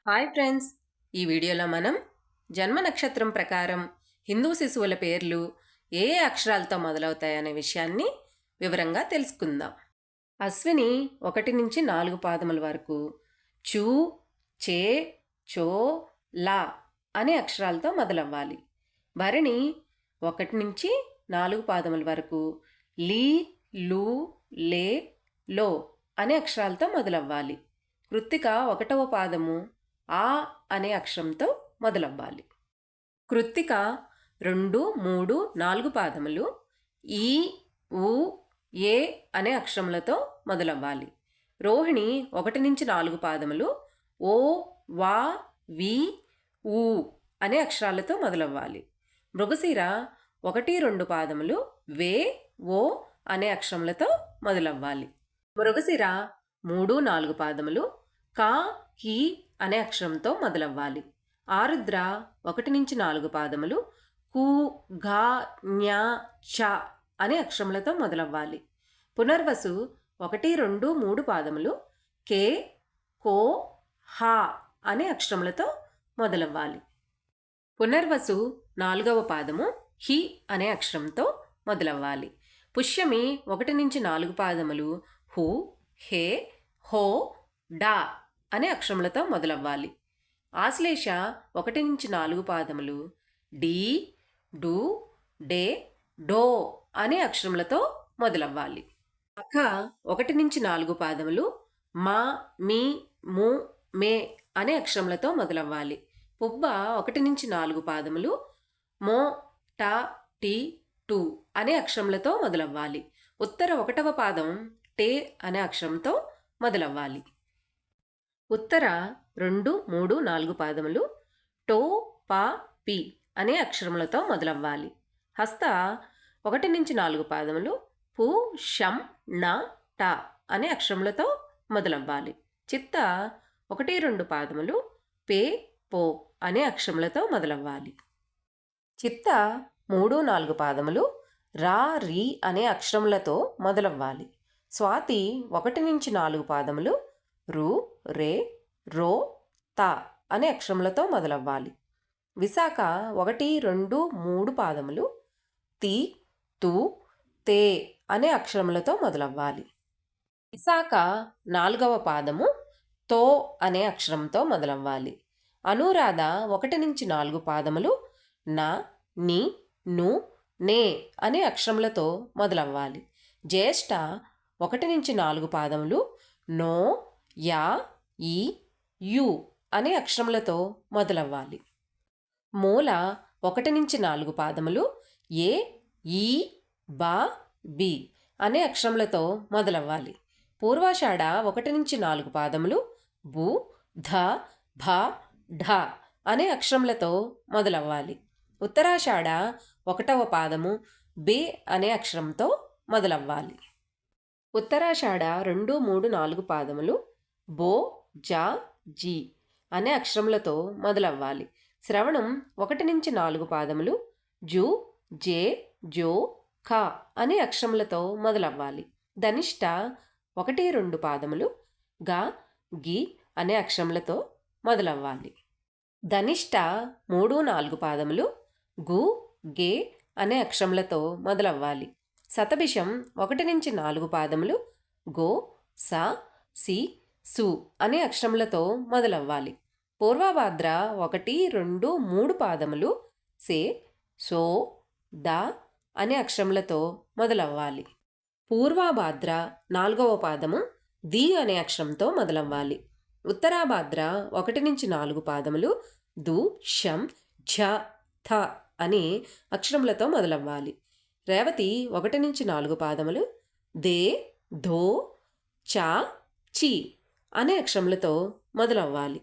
Hi friends, ఈ వీడియోలో మనం జన్మ నక్షత్రం ప్రకారం హిందూ శిశువుల పేర్లు ఏ ఏ అక్షరాలతో మొదలవుతాయనే విషయాన్ని వివరంగా తెలుసుకుందాం. అశ్విని 1 నుంచి 4 పాదముల వరకు చూ, చే, చో, లా అనే అక్షరాలతో మొదలవ్వాలి. భరణి 1 నుంచి 4 పాదముల వరకు లీ, లు, లే, లో అనే అక్షరాలతో మొదలవ్వాలి. కృత్తిక 1వ పాదము ఆ అనే అక్షరంతో మొదలవ్వాలి. కృత్తిక 2, 3, 4 పాదములు ఈ, ఉ, ఏ అనే అక్షరములతో మొదలవ్వాలి. రోహిణి 1 నుంచి 4 పాదములు ఓ, వా, వి, ఊ అనే అక్షరాలతో మొదలవ్వాలి. మృగశిర 1, 2 పాదములు వే, ఓ అనే అక్షరములతో మొదలవ్వాలి. మృగశిర 3, 4 పాదములు కా, కి అనే అక్షరంతో మొదలవ్వాలి. ఆరుద్ర 1 నుంచి 4 పాదములు కు, ఘ, ఞ, చ అనే అక్షరములతో మొదలవ్వాలి. పునర్వసు 1, 2, 3 పాదములు కే, కో, హ అనే అక్షరములతో మొదలవ్వాలి. పునర్వసు 4వ పాదము హి అనే అక్షరంతో మొదలవ్వాలి. పుష్యమి 1 నుంచి 4 పాదములు హు, హే, హో, డా అనే అక్షరములతో మొదలవ్వాలి. ఆశ్లేష 1 నుంచి 4 పాదములు డి, డు, డే, డో అనే అక్షరములతో మొదలవ్వాలి. అఖ 1 నుంచి 4 పాదములు మా, మీ, ము, మే అనే అక్షరములతో మొదలవ్వాలి. పుబ్బ 1 నుంచి 4 పాదములు మో, ట, టి, టు అనే అక్షరములతో మొదలవ్వాలి. ఉత్తర 1వ పాదం టే అనే అక్షరంతో మొదలవ్వాలి. ఉత్తర 2, 3, 4 పాదములు టో, పా, పి అనే అక్షరములతో మొదలవ్వాలి. హస్త 1 నుంచి 4 పాదములు పు, షం, న, ట అనే అక్షరములతో మొదలవ్వాలి. చిత్త 1, 2 పాదములు పే, పో అనే అక్షరములతో మొదలవ్వాలి. చిత్త 3, 4 పాదములు రా, రి అనే అక్షరములతో మొదలవ్వాలి. స్వాతి 1 నుంచి 4 పాదములు రు, రే, రో, త అనే అక్షరములతో మొదలవ్వాలి. విశాఖ 1, 2, 3 పాదములు తి, తు, తే అనే అక్షరములతో మొదలవ్వాలి. విశాఖ 4వ పాదము తో అనే అక్షరంతో మొదలవ్వాలి. అనురాధ 1 నుంచి 4 పాదములు న, ని, ను, నే అనే అక్షరములతో మొదలవ్వాలి. జ్యేష్ఠ 1 నుంచి 4 పాదములు నో, యా, ఈ, యు అనే అక్షరములతో మొదలవ్వాలి. మూల 1 నుంచి 4 పాదములు ఏ, ఈ, బా, బి అనే అక్షరములతో మొదలవ్వాలి. పూర్వాషాఢ 1 నుంచి 4 పాదములు బు, ధ, భ, ఢ అనే అక్షరములతో మొదలవ్వాలి. ఉత్తరాషాఢ 1వ పాదము బే అనే అక్షరంతో మొదలవ్వాలి. ఉత్తరాషాఢ 2, 3, 4 పాదములు బో, జా, జీ అనే అక్షరములతో మొదలవ్వాలి. శ్రవణం 1 నుంచి 4 పాదములు జు, జే, జో, ఖ అనే అక్షరములతో మొదలవ్వాలి. ధనిష్ట 1, 2 పాదములు గ, గి అనే అక్షరములతో మొదలవ్వాలి. ధనిష్ట 3, 4 పాదములు గు, గే అనే అక్షరములతో మొదలవ్వాలి. శతభిషం 1 నుంచి 4 పాదములు గో, స, సి, సు అనే అక్షరములతో మొదలవ్వాలి. పూర్వభాద్ర 1, 2, 3 పాదములు సే, సో, ద అనే అక్షరములతో మొదలవ్వాలి. పూర్వభాద్ర 4వ పాదము ది అనే అక్షరంతో మొదలవ్వాలి. ఉత్తరాభాద్ర 1 నుంచి 4 పాదములు దు, షం, ఝ, థ అనే అక్షరములతో మొదలవ్వాలి. రేవతి 1 నుంచి 4 పాదములు దే, ధో, చ, చి అనే అక్షరములతో మొదలవ్వాలి.